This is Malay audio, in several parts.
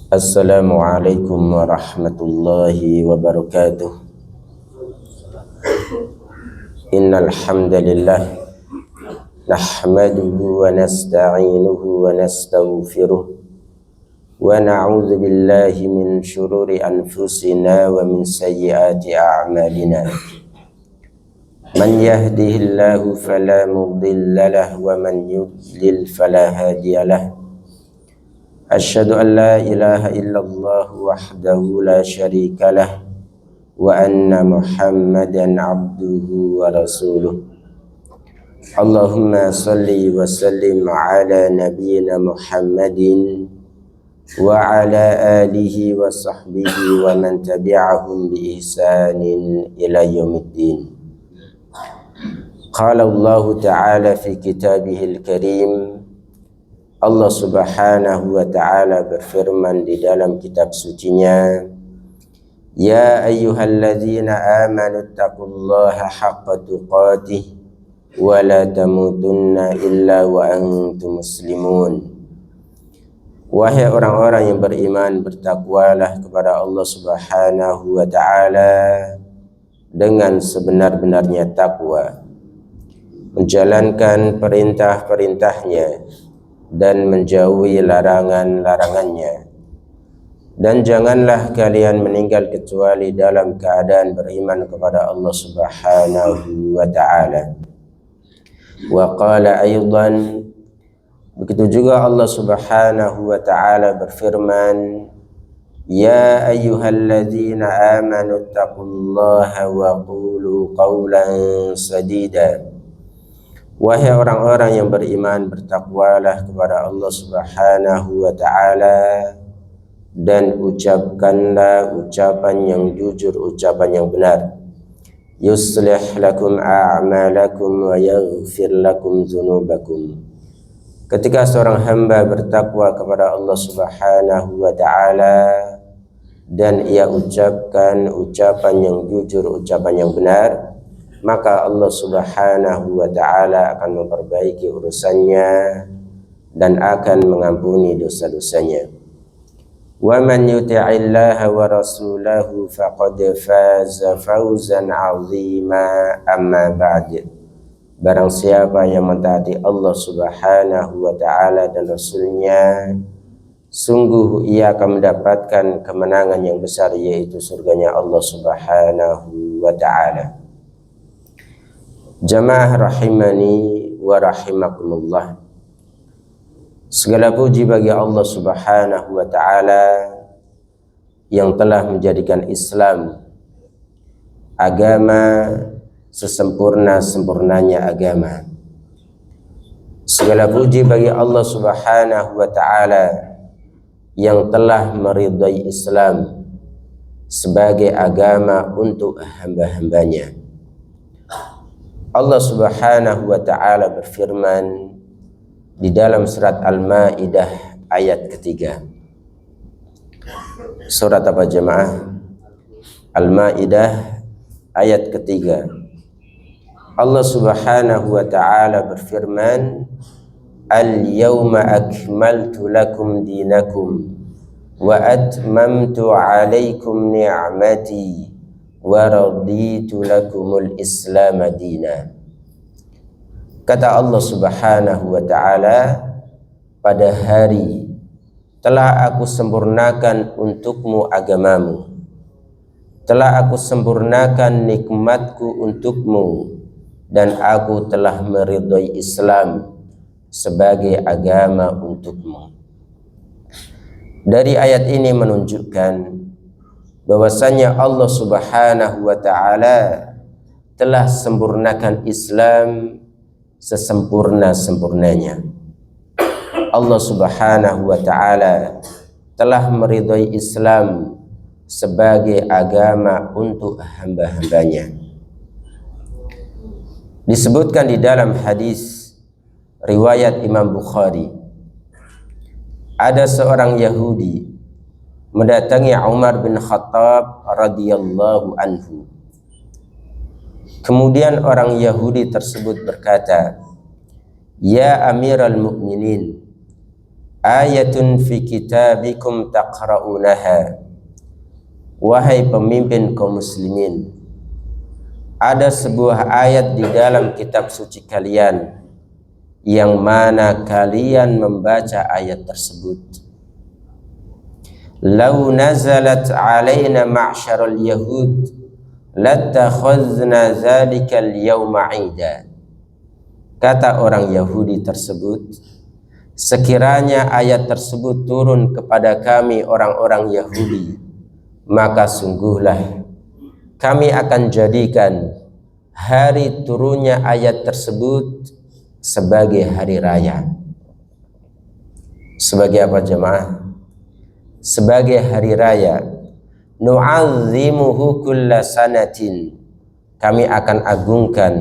Assalamualaikum warahmatullahi wabarakatuh. Innal hamdalillah nahmaduhu wa nasta'inuhu wa nastaghfiruh wa na'udzu billahi min shururi anfusina wa min sayyiati a'malina. Man yahdihillahu fala mudilla lahu wa man yudlil fala hadiya lahu. Asyhadu an la ilaha illallah wahdahu la syarika lah wa anna Muhammadan abduhu wa rasuluh. Allahumma salli wa sallim ala nabiyyina Muhammadin wa ala alihi wa sahbihi wa man tabi'ahum bi ihsanin ila yaumiddin. Qala Allah ta'ala fi kitabihil karim. Allah subhanahu wa ta'ala berfirman di dalam kitab sucinya, Ya ayyuhalladzina amanu taqullaha haqqa tuqatih wa la tamutunna illa wa antum muslimun. Wahai orang-orang yang beriman, bertakwalah kepada Allah subhanahu wa ta'ala dengan sebenar-benarnya takwa, menjalankan perintah-perintahnya dan menjauhi larangan-larangannya. Dan janganlah kalian meninggal kecuali dalam keadaan beriman kepada Allah subhanahu wa ta'ala. Wa qala aydan, begitu juga Allah subhanahu wa ta'ala berfirman, Ya ayyuhalladzina amanu taqullaha wa qulu qawlan sadida. Wahai orang-orang yang beriman, bertakwalah kepada Allah subhanahu wa ta'ala dan ucapkanlah ucapan yang jujur, ucapan yang benar. Yuslih lakum a'malakum wa yaghfir lakum dzunubakum. Ketika seorang hamba bertakwa kepada Allah subhanahu wa ta'ala dan ia ucapkan ucapan yang jujur, ucapan yang benar, maka Allah subhanahu wa ta'ala akan memperbaiki urusannya dan akan mengampuni dosa-dosanya. Wa man yuti'illaha wa rasulahu faqad faza fawzan 'azima. Amma ba'd. Barang siapa yang mentaati Allah subhanahu wa ta'ala dan rasulnya, sungguh ia akan mendapatkan kemenangan yang besar, yaitu surganya Allah subhanahu wa ta'ala. Jamaah rahimani wa rahimakumullah. Segala puji bagi Allah subhanahu wa ta'ala yang telah menjadikan Islam agama sesempurna-sempurnanya agama. Segala puji bagi Allah subhanahu wa ta'ala yang telah meridai Islam sebagai agama untuk hamba-hambanya. Allah subhanahu wa ta'ala berfirman di dalam surat Al-Ma'idah ayat ketiga. Surat apa jemaah? Al-Ma'idah ayat ketiga. Allah subhanahu wa ta'ala berfirman, Al-yawma akmaltu lakum dinakum wa atmamtu alaikum ni'mati wa raditu lakumul Islam madina. Kata Allah subhanahu wa ta'ala, pada hari telah aku sempurnakan untukmu agamamu, telah aku sempurnakan nikmatku untukmu, dan aku telah meridhai Islam sebagai agama untukmu. Dari ayat ini menunjukkan bahwasanya Allah subhanahu wa ta'ala telah sempurnakan Islam sesempurna-sempurnanya. Allah subhanahu wa ta'ala telah meridhai Islam sebagai agama untuk hamba-hambanya. Disebutkan di dalam hadis riwayat Imam Bukhari, ada seorang Yahudi mendatangi Umar bin Khattab radhiyallahu anhu. Kemudian orang Yahudi tersebut berkata, Ya Amirul Mukminin, ayatun fi kitabikum taqra'unaha. Wahai pemimpin kaum muslimin, ada sebuah ayat di dalam kitab suci kalian yang mana kalian membaca ayat tersebut. Lau nazalat alaina ma'syaral yahud lattakhadna dzalikal yawma 'ida. Kata orang Yahudi tersebut, sekiranya ayat tersebut turun kepada kami orang-orang Yahudi, maka sungguhlah kami akan jadikan hari turunnya ayat tersebut sebagai hari raya. Sebagai apa jemaah? Sebagai hari raya. Nu'azzimuhu kulla sanatin. Kami akan agungkan,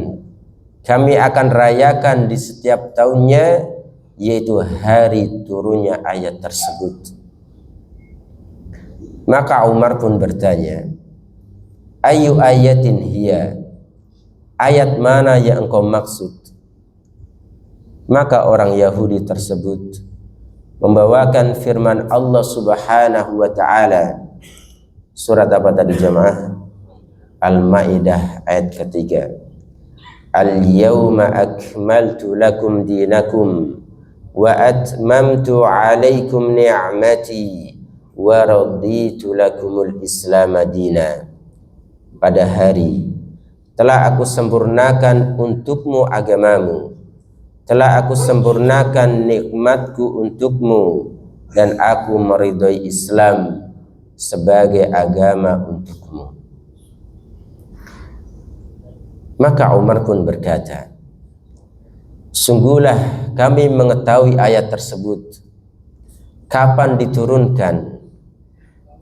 kami akan rayakan di setiap tahunnya, yaitu hari turunnya ayat tersebut. Maka Umar pun bertanya, ayu ayatin hiya, ayat mana yang engkau maksud? Maka orang Yahudi tersebut membawakan firman Allah Subhanahu wa ta'ala. Surat apa tadi jemaah? Al-Maidah ayat ketiga. Al-yawma akmaltu lakum dinakum wa atmamtu alaikum ni'mati wa raditu lakumul islam dina. Pada hari telah aku sempurnakan untukmu agamamu, telah aku sempurnakan nikmatku untukmu, dan aku meridhoi Islam sebagai agama untukmu. Maka Umar pun berkata, sungguhlah kami mengetahui ayat tersebut, kapan diturunkan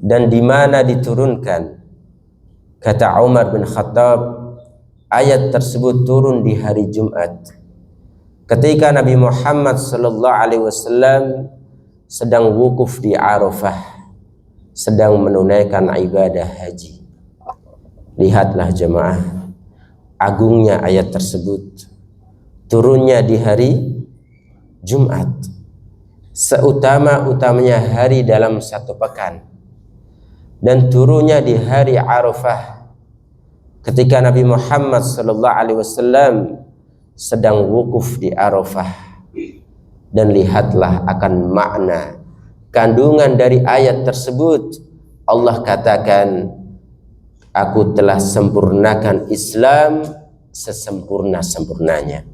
dan di mana diturunkan. Kata Umar bin Khattab, ayat tersebut turun di hari Jumat, ketika Nabi Muhammad sallallahu alaihi wasallam sedang wukuf di Arafah, sedang menunaikan ibadah haji. Lihatlah jemaah, agungnya ayat tersebut, turunnya di hari Jumat, seutama-utamanya hari dalam satu pekan, dan turunnya di hari Arafah ketika Nabi Muhammad sallallahu alaihi wasallam sedang wukuf di Arafah. Dan lihatlah akan makna kandungan dari ayat tersebut. Allah katakan, aku telah sempurnakan Islam sesempurna-sempurnanya.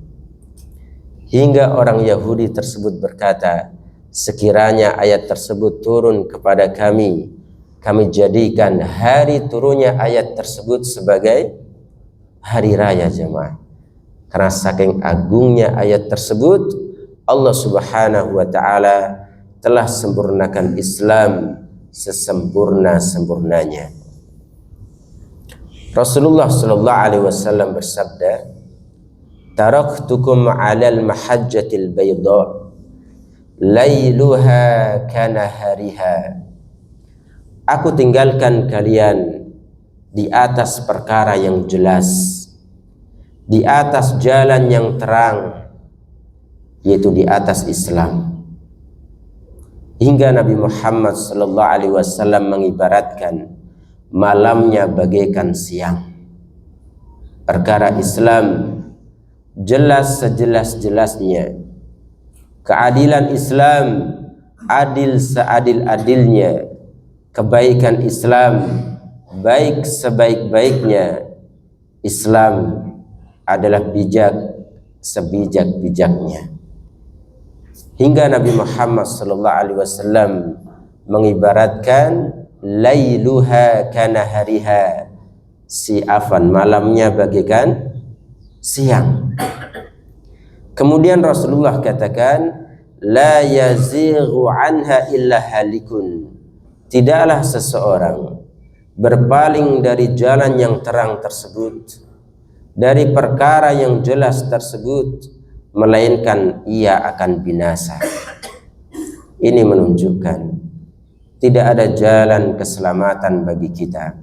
Hingga orang Yahudi tersebut berkata, sekiranya ayat tersebut turun kepada kami, kami jadikan hari turunnya ayat tersebut sebagai hari raya jemaah. Karena saking agungnya ayat tersebut, Allah Subhanahu wa ta'ala telah sempurnakan Islam sesempurna-sempurnanya. Rasulullah sallallahu alaihi wasallam bersabda, taraktukum 'alal mahajjatil bayda lailuha kanahariha. Aku tinggalkan kalian di atas perkara yang jelas, di atas jalan yang terang, yaitu di atas Islam. Hingga Nabi Muhammad sallallahu alaihi wasallam mengibaratkan malamnya bagaikan siang. Perkara Islam jelas sejelas-jelasnya. Keadilan Islam adil seadil-adilnya. Kebaikan Islam baik sebaik-baiknya. Islam adalah bijak sebijak-bijaknya. Hingga Nabi Muhammad sallallahu alaihi wasallam mengibaratkan lailuha kanahariha, si afan malamnya bagaikan siang. Kemudian Rasulullah katakan, la yazighu anha illa halikun. Tidaklah seseorang berpaling dari jalan yang terang tersebut, dari perkara yang jelas tersebut, melainkan ia akan binasa. Ini menunjukkan tidak ada jalan keselamatan bagi kita,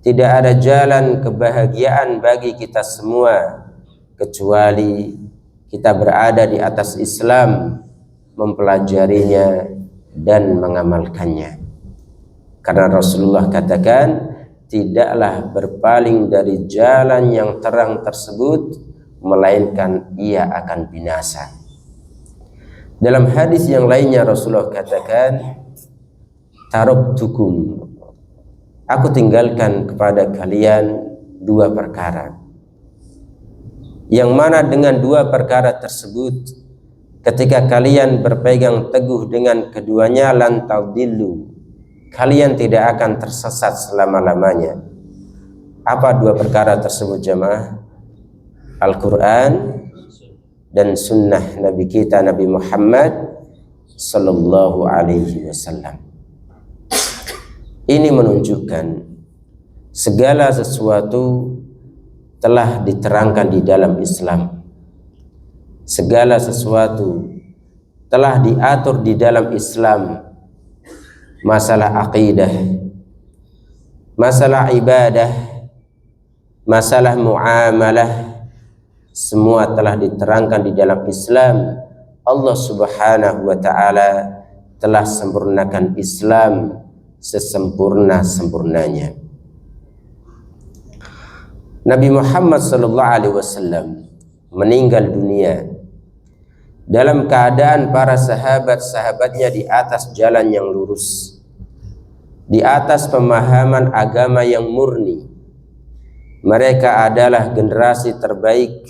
tidak ada jalan kebahagiaan bagi kita semua, kecuali kita berada di atas Islam, mempelajarinya dan mengamalkannya. Karena Rasulullah katakan, tidaklah berpaling dari jalan yang terang tersebut, melainkan ia akan binasa. Dalam hadis yang lainnya Rasulullah katakan, taraktukum, aku tinggalkan kepada kalian dua perkara, yang mana dengan dua perkara tersebut, ketika kalian berpegang teguh dengan keduanya, lan tadillu, kalian tidak akan tersesat selama-lamanya. Apa dua perkara tersebut jemaah? Al-Quran dan sunnah Nabi kita Nabi Muhammad sallallahu alaihi wasallam. Ini menunjukkan segala sesuatu telah diterangkan di dalam Islam. Segala sesuatu telah diatur di dalam Islam. Masalah aqidah, masalah ibadah, masalah muamalah, semua telah diterangkan di dalam Islam. Allah Subhanahu wa ta'ala telah sempurnakan Islam sesempurna-sempurnanya. Nabi Muhammad sallallahu alaihi wasallam meninggal dunia dalam keadaan para sahabat-sahabatnya di atas jalan yang lurus, di atas pemahaman agama yang murni. Mereka adalah generasi terbaik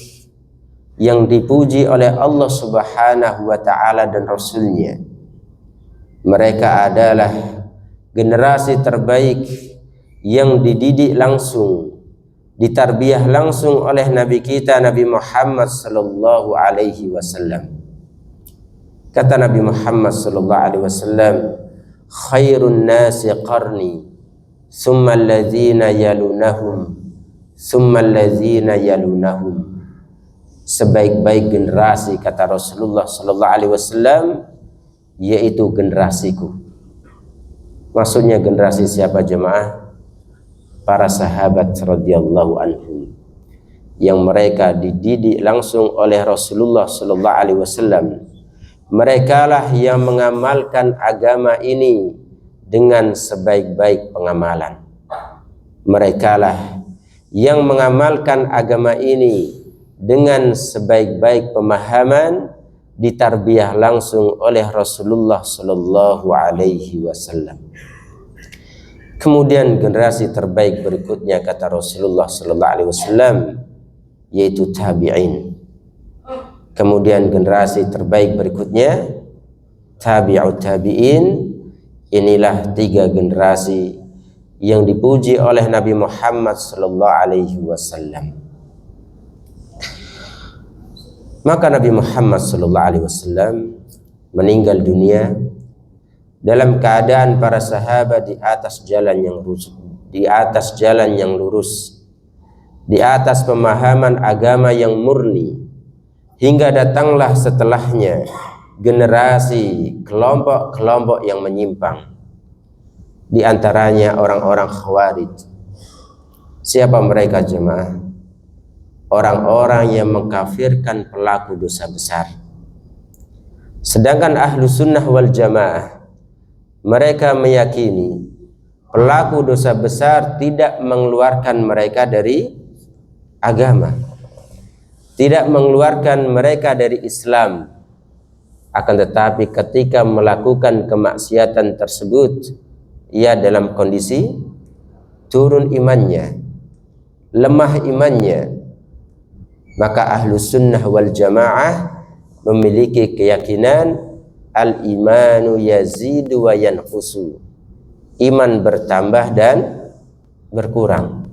yang dipuji oleh Allah Subhanahu wa ta'ala dan Rasulnya. Mereka adalah generasi terbaik yang dididik langsung, ditarbiyah langsung oleh Nabi kita Nabi Muhammad sallallahu alaihi wasallam. Kata Nabi Muhammad sallallahu alaihi wasallam, khairun nasi qarni, summa allazina yalunahum, summa allazina yalunahum. Sebaik-baik generasi, kata Rasulullah sallallahu alaihi wasallam, yaitu generasiku. Maksudnya generasi siapa jemaah? Para sahabat radhiyallahu anhum, yang mereka dididik langsung oleh Rasulullah sallallahu alaihi wasallam. Mereka lah yang mengamalkan agama ini dengan sebaik-baik pengamalan. Mereka lah yang mengamalkan agama ini dengan sebaik-baik pemahaman, ditarbiyah langsung oleh Rasulullah sallallahu alaihi wasallam. Kemudian generasi terbaik berikutnya, kata Rasulullah sallallahu alaihi wasallam, yaitu tabi'in. Kemudian generasi terbaik berikutnya tabi'ut tabi'in. Inilah tiga generasi yang dipuji oleh Nabi Muhammad sallallahu alaihi wasallam. Maka Nabi Muhammad sallallahu alaihi wasallam meninggal dunia dalam keadaan para sahabat di atas jalan yang lurus, di atas jalan yang lurus, di atas pemahaman agama yang murni. Hingga datanglah setelahnya generasi kelompok-kelompok yang menyimpang. Di antaranya orang-orang Khawarij. Siapa mereka jemaah? Orang-orang yang mengkafirkan pelaku dosa besar. Sedangkan ahlu sunnah wal jamaah, mereka meyakini pelaku dosa besar tidak mengeluarkan mereka dari agama, tidak mengeluarkan mereka dari Islam. Akan tetapi ketika melakukan kemaksiatan tersebut, ia dalam kondisi turun imannya, lemah imannya, maka ahlu sunnah wal jamaah memiliki keyakinan al-imanu yazidu wa yanqusu, iman bertambah dan berkurang.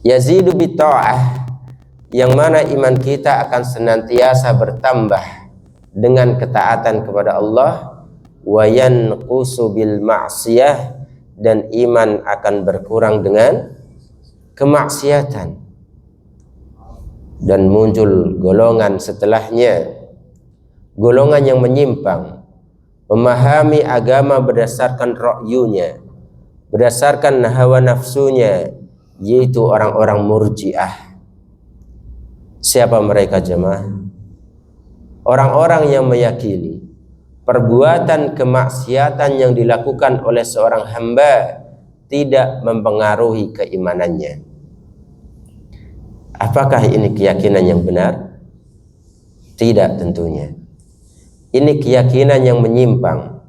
Yazidu bitta'ah, yang mana iman kita akan senantiasa bertambah dengan ketaatan kepada Allah, wa yanqusu bil ma'siyah, dan iman akan berkurang dengan kemaksiatan. Dan muncul golongan setelahnya, golongan yang menyimpang, memahami agama berdasarkan ra'yunya, berdasarkan hawa nafsunya, yaitu orang-orang murji'ah. Siapa mereka jemaah? Orang-orang yang meyakini perbuatan kemaksiatan yang dilakukan oleh seorang hamba tidak mempengaruhi keimanannya. Apakah ini keyakinan yang benar? Tidak tentunya. Ini keyakinan yang menyimpang.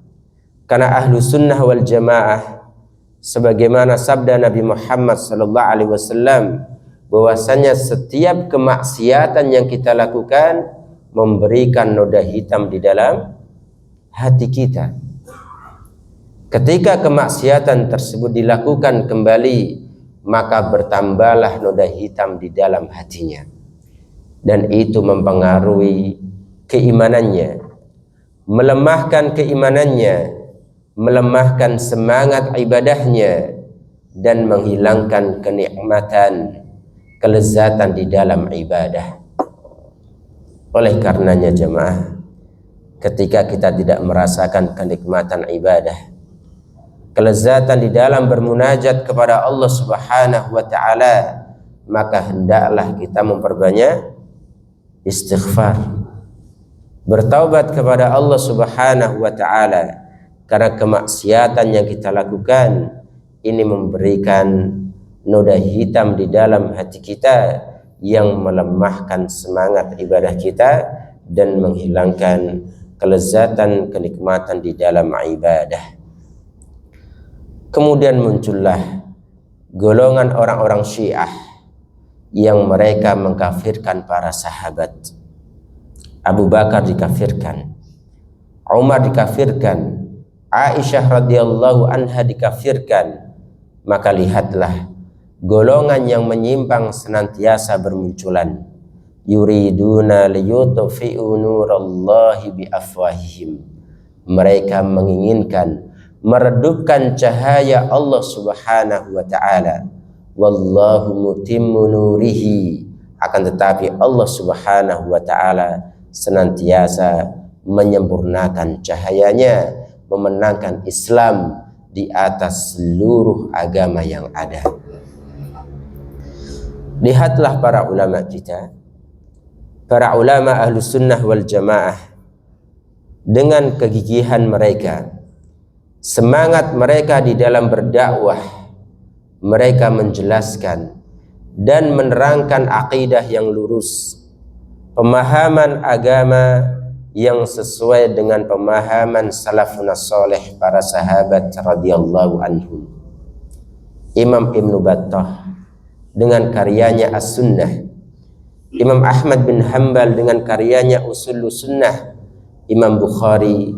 Karena ahlu sunnah wal jamaah, sebagaimana sabda Nabi Muhammad SAW, bahwasanya setiap kemaksiatan yang kita lakukan memberikan noda hitam di dalam hati kita. Ketika kemaksiatan tersebut dilakukan kembali, maka bertambahlah noda hitam di dalam hatinya, dan itu mempengaruhi keimanannya, melemahkan keimanannya, melemahkan semangat ibadahnya, dan menghilangkan kenikmatan, kelezatan di dalam ibadah. Oleh karenanya jemaah, ketika kita tidak merasakan kenikmatan ibadah, kelezatan di dalam bermunajat kepada Allah Subhanahu wa ta'ala, maka hendaklah kita memperbanyak istighfar, bertaubat kepada Allah Subhanahu wa ta'ala, karena kemaksiatan yang kita lakukan ini memberikan noda hitam di dalam hati kita yang melemahkan semangat ibadah kita dan menghilangkan kelezatan, kenikmatan di dalam ibadah. Kemudian muncullah golongan orang-orang Syiah yang mereka mengkafirkan para sahabat. Abu Bakar dikafirkan, Umar dikafirkan, Aisyah radhiyallahu anha dikafirkan. Maka lihatlah, golongan yang menyimpang senantiasa bermunculan. Yuriduna liyutfi'u nurallahi biafwahihim. Mereka menginginkan meredupkan cahaya Allah Subhanahu wa ta'ala. Wallahu mutimmu nurihi. Akan tetapi Allah Subhanahu wa ta'ala senantiasa menyempurnakan cahayanya, memenangkan Islam di atas seluruh agama yang ada. Lihatlah para ulama kita, para ulama ahlu sunnah wal jamaah, dengan kegigihan mereka, semangat mereka di dalam berdakwah, mereka menjelaskan dan menerangkan akidah yang lurus, pemahaman agama yang sesuai dengan pemahaman salafun salih, para sahabat radhiyallahu anhum. Imam Ibn Battah dengan karyanya As-Sunnah, Imam Ahmad bin Hanbal dengan karyanya Usulus Sunnah, Imam Bukhari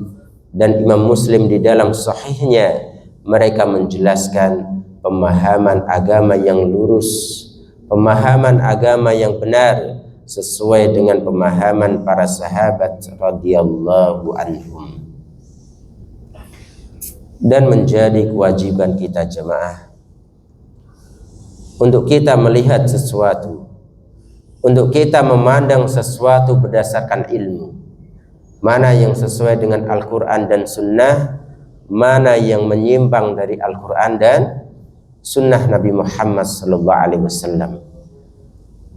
dan Imam Muslim di dalam sahihnya, mereka menjelaskan pemahaman agama yang lurus, pemahaman agama yang benar sesuai dengan pemahaman para sahabat radhiyallahu anhum. Dan menjadi kewajiban kita jemaah untuk kita melihat sesuatu, untuk kita memandang sesuatu berdasarkan ilmu, mana yang sesuai dengan Al-Quran dan Sunnah, mana yang menyimpang dari Al-Quran dan Sunnah Nabi Muhammad SAW.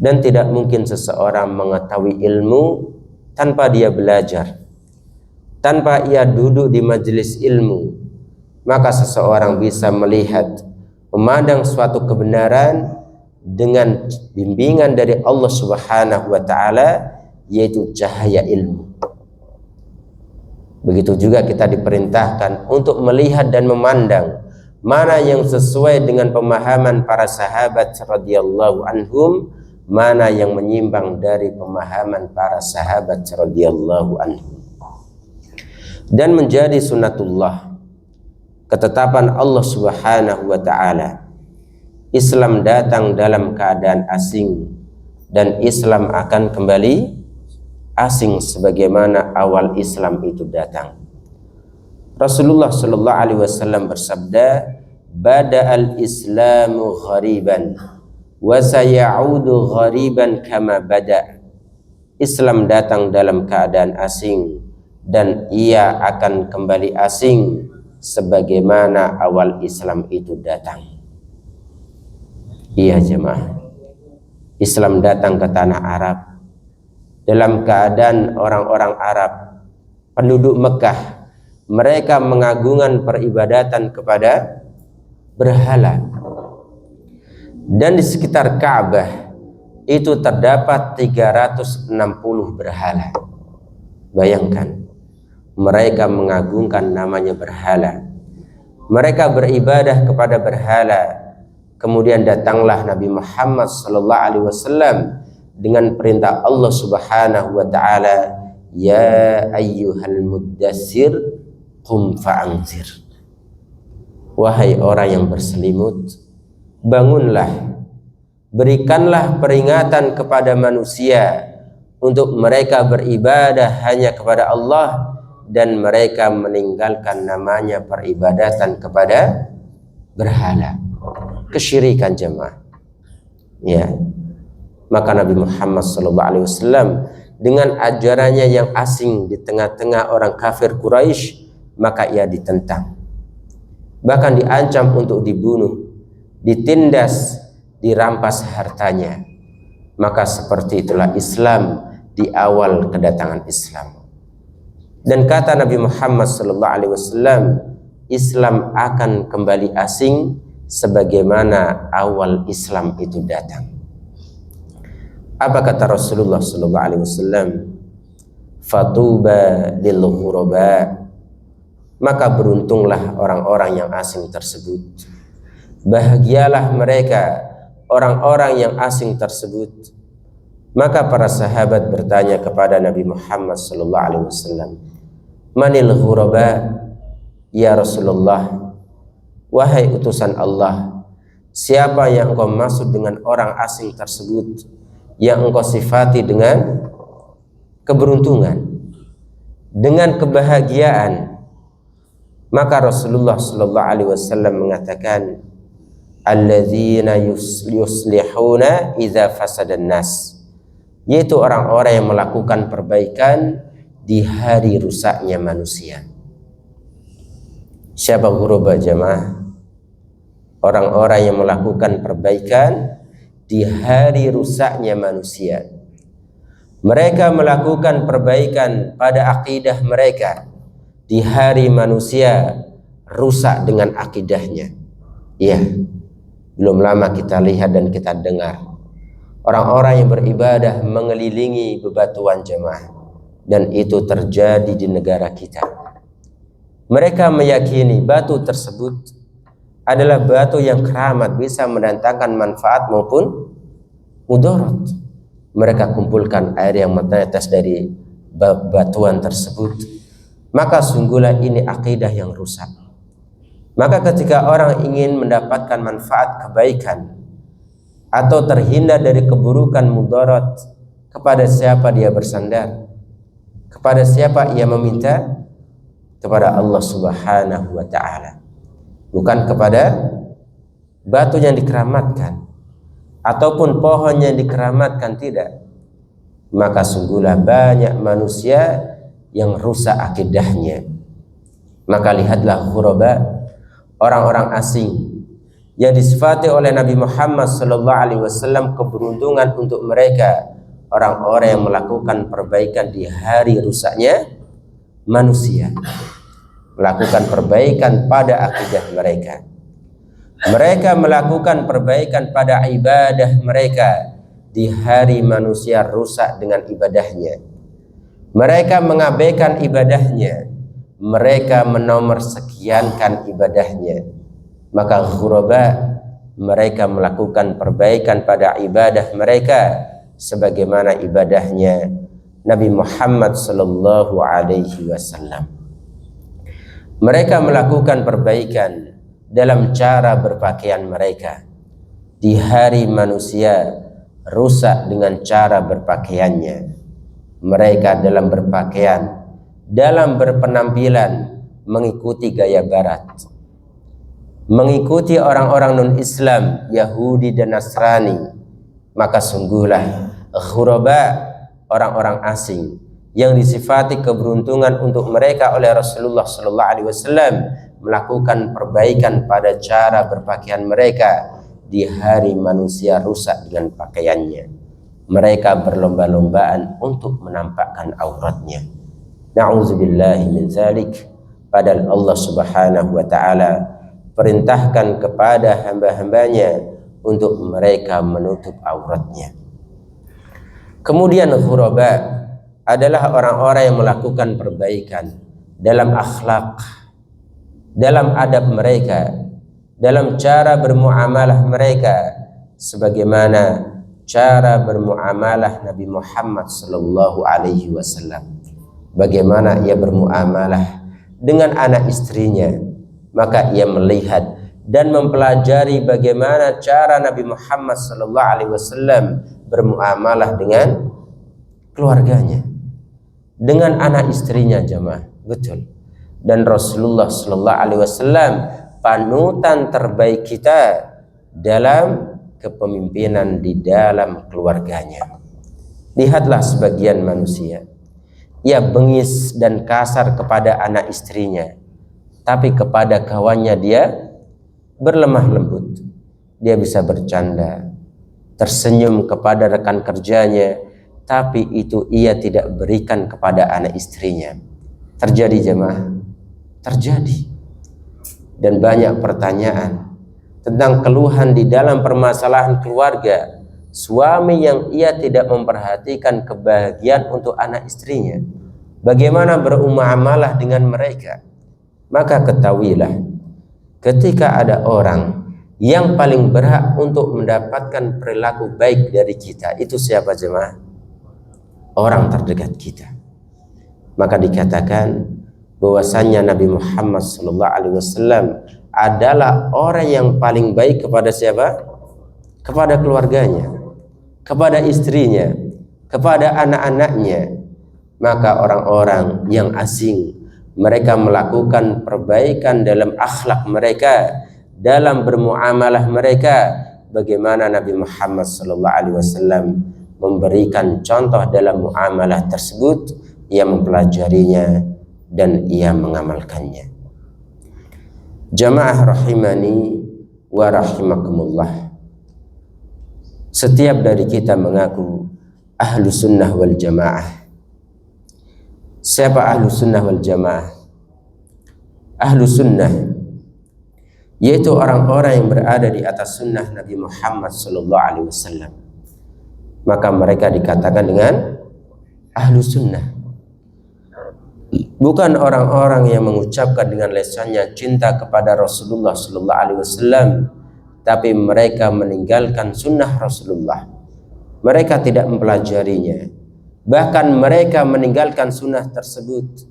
Dan tidak mungkin seseorang mengetahui ilmu tanpa dia belajar, tanpa ia duduk di majelis ilmu. Maka seseorang bisa melihat, memandang suatu kebenaran dengan bimbingan dari Allah Subhanahu wa ta'ala, yaitu cahaya ilmu. Begitu juga kita diperintahkan untuk melihat dan memandang mana yang sesuai dengan pemahaman para sahabat radhiyallahu anhum, mana yang menyimpang dari pemahaman para sahabat radhiyallahu anhum. Dan menjadi sunnatullah, ketetapan Allah Subhanahu wa ta'ala, Islam datang dalam keadaan asing, dan Islam akan kembali asing sebagaimana awal Islam itu datang. Rasulullah sallallahu alaihi wasallam bersabda, "Bada'al Islamu ghariban wa sayaudu ghariban kama bada." Islam datang dalam keadaan asing dan ia akan kembali asing sebagaimana awal Islam itu datang. Iya jemaah, Islam datang ke tanah Arab dalam keadaan orang-orang Arab, penduduk Mekah, mereka mengagungkan peribadatan kepada berhala. Dan di sekitar Ka'bah itu terdapat 360 berhala. Bayangkan, mereka mengagungkan namanya berhala. Mereka beribadah kepada berhala. Kemudian datanglah Nabi Muhammad SAW dengan perintah Allah Subhanahu wa taala, ya ayyuhal muddatsir qum fa'anzir. Wahai orang yang berselimut, bangunlah, berikanlah peringatan kepada manusia untuk mereka beribadah hanya kepada Allah dan mereka meninggalkan namanya peribadatan kepada berhala, kesyirikan jemaah. Ya, maka Nabi Muhammad SAW dengan ajarannya yang asing di tengah-tengah orang kafir Quraisy, maka ia ditentang, bahkan diancam untuk dibunuh, ditindas, dirampas hartanya. Maka seperti itulah Islam di awal kedatangan Islam. Dan kata Nabi Muhammad SAW, Islam akan kembali asing sebagaimana awal Islam itu datang. Apa kata Rasulullah SAW? Fatuba lil ghuraba, maka beruntunglah orang-orang yang asing tersebut. Bahagialah mereka, orang-orang yang asing tersebut. Maka para sahabat bertanya kepada Nabi Muhammad SAW, manil ghuraba ya Rasulullah, wahai utusan Allah, siapa yang engkau maksud dengan orang asing tersebut yang engkau sifati dengan keberuntungan, dengan kebahagiaan? Maka Rasulullah SAW mengatakan, alladzina yuslihuna idza fasadan nas, yaitu orang-orang yang melakukan perbaikan di hari rusaknya manusia. Siapa ghuraba jemaah? Orang-orang yang melakukan perbaikan di hari rusaknya manusia. Mereka melakukan perbaikan pada akidah mereka di hari manusia rusak dengan akidahnya. Ya, belum lama kita lihat dan kita dengar orang-orang yang beribadah mengelilingi bebatuan jemaah, dan itu terjadi di negara kita. Mereka meyakini batu tersebut adalah batu yang keramat, bisa mendatangkan manfaat maupun mudarat. Mereka kumpulkan air yang menetes dari batuan tersebut. Maka sungguhlah ini akidah yang rusak. Maka ketika orang ingin mendapatkan manfaat kebaikan atau terhindar dari keburukan mudarat, kepada siapa dia bersandar? Kepada siapa ia meminta? Kepada Allah Subhanahu wa ta'ala, bukan kepada batu yang dikeramatkan ataupun pohon yang dikeramatkan, tidak. Maka sungguhlah banyak manusia yang rusak akidahnya. Maka lihatlah ghuraba, orang-orang asing yang disifati oleh Nabi Muhammad SAW keberuntungan untuk mereka, orang-orang yang melakukan perbaikan di hari rusaknya manusia, melakukan perbaikan pada akidah mereka. Mereka melakukan perbaikan pada ibadah mereka di hari manusia rusak dengan ibadahnya. Mereka mengabaikan ibadahnya, mereka menomorsekiankan ibadahnya. Maka ghuraba, mereka melakukan perbaikan pada ibadah mereka sebagaimana ibadahnya Nabi Muhammad sallallahu alaihi wasallam. Mereka melakukan perbaikan dalam cara berpakaian mereka. Di hari manusia rusak dengan cara berpakaiannya. Mereka dalam berpakaian, dalam berpenampilan mengikuti gaya barat, mengikuti orang-orang non-Islam, Yahudi dan Nasrani. Maka sungguhlah ghuraba, orang-orang asing yang disifati keberuntungan untuk mereka oleh Rasulullah SAW melakukan perbaikan pada cara berpakaian mereka di hari manusia rusak dengan pakaiannya. mereka berlomba-lombaan untuk menampakkan auratnya. Na'udzubillahi min dzalik. Padahal Allah Subhanahu wa taala perintahkan kepada hamba-hambanya untuk mereka menutup auratnya. Kemudian ghuraba adalah orang-orang yang melakukan perbaikan dalam akhlak, dalam adab mereka, dalam cara bermuamalah mereka, sebagaimana cara bermuamalah Nabi Muhammad sallallahu alaihi wasallam. Bagaimana ia bermuamalah dengan anak istrinya, maka ia melihat dan mempelajari bagaimana cara Nabi Muhammad sallallahu alaihi wasallam bermuamalah dengan keluarganya, dengan anak istrinya, jemaah. Betul. Dan Rasulullah sallallahu alaihi wasallam panutan terbaik kita dalam kepemimpinan di dalam keluarganya. Lihatlah sebagian manusia, ia bengis dan kasar kepada anak istrinya, tapi kepada kawannya dia berlemah lembut. Dia bisa bercanda, tersenyum kepada rekan kerjanya, tapi itu ia tidak berikan kepada anak istrinya. Terjadi jemaah, terjadi. Dan banyak pertanyaan tentang keluhan di dalam permasalahan keluarga. Suami yang ia tidak memperhatikan kebahagiaan untuk anak istrinya, bagaimana bermuamalah dengan mereka. Maka ketahuilah, ketika ada orang yang paling berhak untuk mendapatkan perilaku baik dari kita, itu siapa jemaah? Orang terdekat kita. Maka dikatakan bahwasannya Nabi Muhammad SAW adalah orang yang paling baik kepada siapa? Kepada keluarganya, kepada istrinya, kepada anak-anaknya. Maka orang-orang yang asing, mereka melakukan perbaikan dalam akhlak mereka, dalam bermuamalah mereka, bagaimana Nabi Muhammad SAW memberikan contoh dalam muamalah tersebut. Ia mempelajarinya dan ia mengamalkannya. Jamaah rahimani wa rahimakumullah. Setiap dari kita mengaku ahlu sunnah wal jamaah. Siapa ahlu sunnah wal jamaah? Ahlu sunnah yaitu orang-orang yang berada di atas sunnah Nabi Muhammad SAW. Maka mereka dikatakan dengan ahlu sunnah. Bukan orang-orang yang mengucapkan dengan lisannya cinta kepada Rasulullah SAW, tapi mereka meninggalkan sunnah Rasulullah. Mereka tidak mempelajarinya, bahkan mereka meninggalkan sunnah tersebut.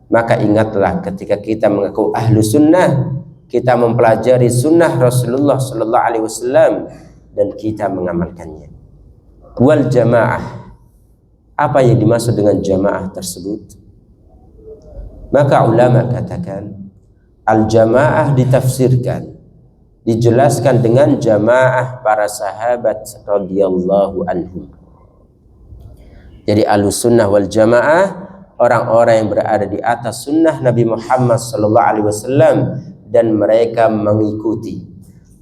Maka ingatlah, ketika kita mengaku ahlu sunnah, kita mempelajari sunnah Rasulullah SAW dan kita mengamalkannya. Wal jamaah, apa yang dimaksud dengan jamaah tersebut? Maka ulama katakan al-jamaah ditafsirkan, dijelaskan dengan jamaah para sahabat radhiyallahu anhum. Jadi al-sunnah wal jamaah, orang-orang yang berada di atas sunnah Nabi Muhammad SAW dan mereka mengikuti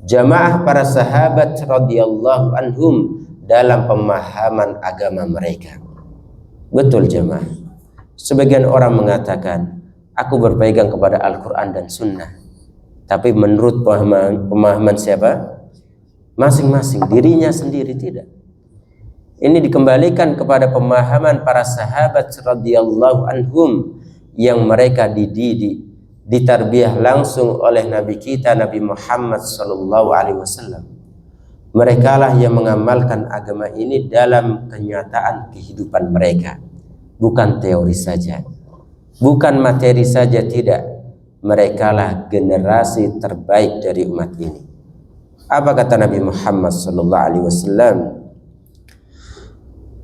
jamaah para sahabat radhiyallahu anhum dalam pemahaman agama mereka. Betul jamaah. Sebagian orang mengatakan, aku berpegang kepada Al-Quran dan Sunnah. Tapi menurut pemahaman siapa? Masing-masing, dirinya sendiri tidak. Ini dikembalikan kepada pemahaman para sahabat radhiyallahu anhum yang mereka dididik, ditarbiyah langsung oleh Nabi kita Nabi Muhammad SAW. Mereka lah yang mengamalkan agama ini dalam kenyataan kehidupan mereka. Bukan teori saja, bukan materi saja, tidak. Mereka lah generasi terbaik dari umat ini. Apa kata Nabi Muhammad SAW?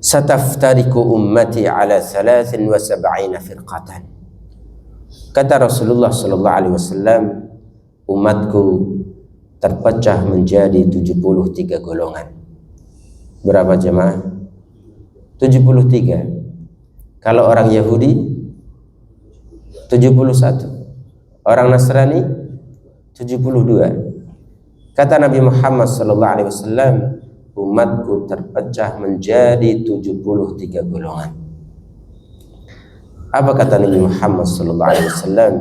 Sataftariku ummati ala 73 firqatan. Kata Rasulullah SAW, umatku terpecah menjadi 73 golongan. Berapa jemaah? 73. Kalau orang Yahudi 71, orang Nasrani 72. Kata Nabi Muhammad SAW, umatku terpecah menjadi 73 golongan. Apa kata Nabi Muhammad sallallahu alaihi wasallam?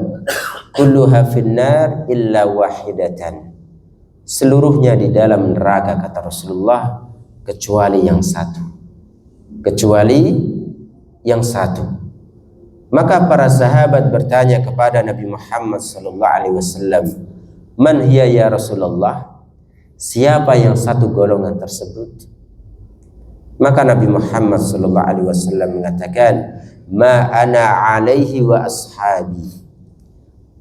Kulluha finnar illa wahidatan. Seluruhnya di dalam neraka, kata Rasulullah, kecuali yang satu. Kecuali yang satu. Maka para sahabat bertanya kepada Nabi Muhammad sallallahu alaihi wasallam, "Man hiya ya Rasulullah?" Siapa yang satu golongan tersebut? Maka Nabi Muhammad sallallahu alaihi wasallam mengatakan, "Ma ana alaihi wa ashabi."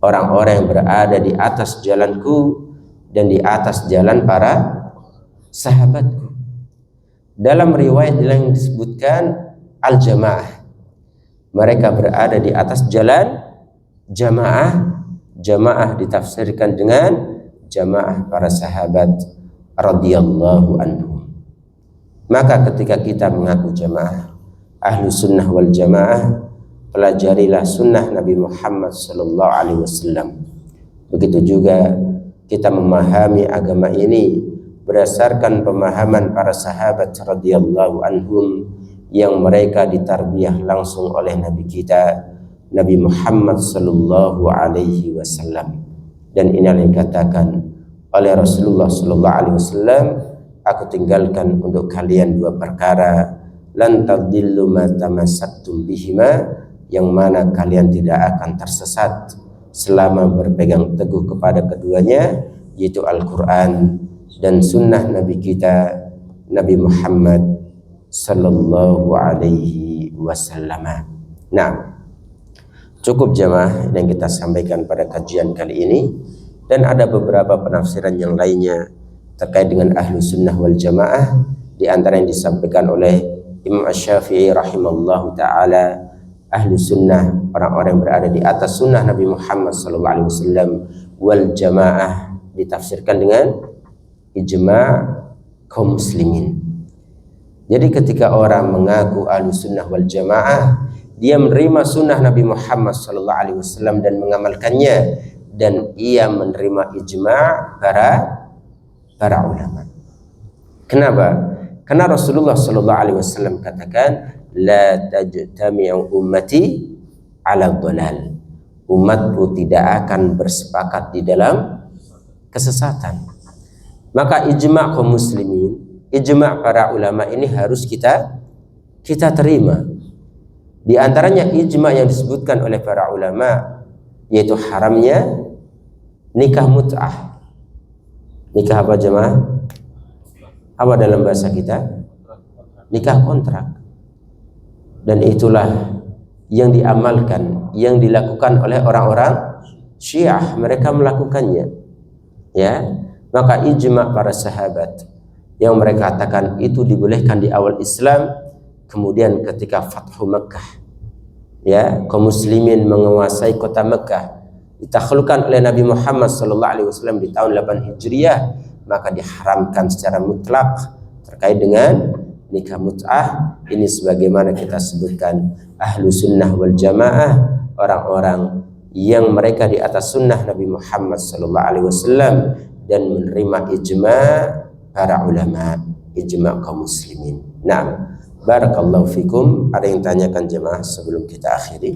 Orang-orang yang berada di atas jalanku dan di atas jalan para sahabatku. Dalam riwayat yang disebutkan al-jamaah. Mereka berada di atas jalan jamaah. Jamaah ditafsirkan dengan jamaah para sahabat radhiyallahu anhum. Maka ketika kita mengaku jamaah ahlu sunnah wal jamaah, pelajarilah sunnah Nabi Muhammad sallallahu alaihi wasallam. Begitu juga kita memahami agama ini berdasarkan pemahaman para sahabat radhiyallahu anhum yang mereka ditarbiyah langsung oleh Nabi kita Nabi Muhammad sallallahu alaihi wasallam. Dan ini yang dikatakan oleh Rasulullah sallallahu alaihi wasallam, aku tinggalkan untuk kalian dua perkara, lan tadillu ma tamassaktum bihima, yang mana kalian tidak akan tersesat selama berpegang teguh kepada keduanya, yaitu Al-Quran dan sunnah Nabi kita Nabi Muhammad sallallahu alaihi wasallam. Nah, cukup jamaah yang kita sampaikan pada kajian kali ini, dan ada beberapa penafsiran yang lainnya terkait dengan ahlu sunnah wal jamaah, di antara yang disampaikan oleh Imam Asy-Syafi'i rahimallahu ta'ala, ahlu sunnah, orang-orang yang berada di atas sunnah Nabi Muhammad sallallahu alaihi wasallam, wal jamaah ditafsirkan dengan ijma' kaum muslimin. Jadi ketika orang mengaku ahlu sunnah wal jamaah, dia menerima sunnah Nabi Muhammad sallallahu alaihi wasallam dan mengamalkannya, dan ia menerima ijma' para ulama. Kenapa? Karena Rasulullah sallallahu alaihi wasallam katakan, la tajtami'u ummati ala dhalal. Umatku tidak akan bersepakat di dalam kesesatan. Maka ijma' kaum muslimin, ijma' para ulama ini harus kita terima. Di antaranya ijma' yang disebutkan oleh para ulama, yaitu haramnya nikah mut'ah. Nikah apa jemaah? Apa dalam bahasa kita? Nikah kontrak. Dan itulah yang diamalkan, yang dilakukan oleh orang-orang Syiah. Mereka melakukannya, ya. Maka ijma' para sahabat yang mereka katakan itu dibolehkan di awal Islam, kemudian ketika Fathu Mekah, ya, kaum muslimin menguasai kota Mekah, ditaklukkan oleh Nabi Muhammad sallallahu alaihi wasallam di tahun 8 Hijriah, maka diharamkan secara mutlak terkait dengan nikah mut'ah. Ini sebagaimana kita sebutkan ahlu sunnah wal jamaah, orang-orang yang mereka di atas sunnah Nabi Muhammad sallallahu alaihi wasallam dan menerima ijma' para ulama, ijma' kaum muslimin. Nah, barakallahu fikum. Ada yang tanyakan jemaah sebelum kita akhiri?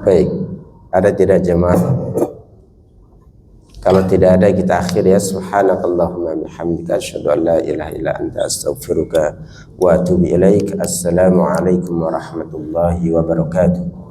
Baik, ada tidak jemaah? Kalau tidak ada, kita akhir ya. Subhanakallahumma bihamdika asyhadu an la ilaha illa anta astaghfiruka wa atubu ilaik. Assalamualaikum warahmatullahi wabarakatuh.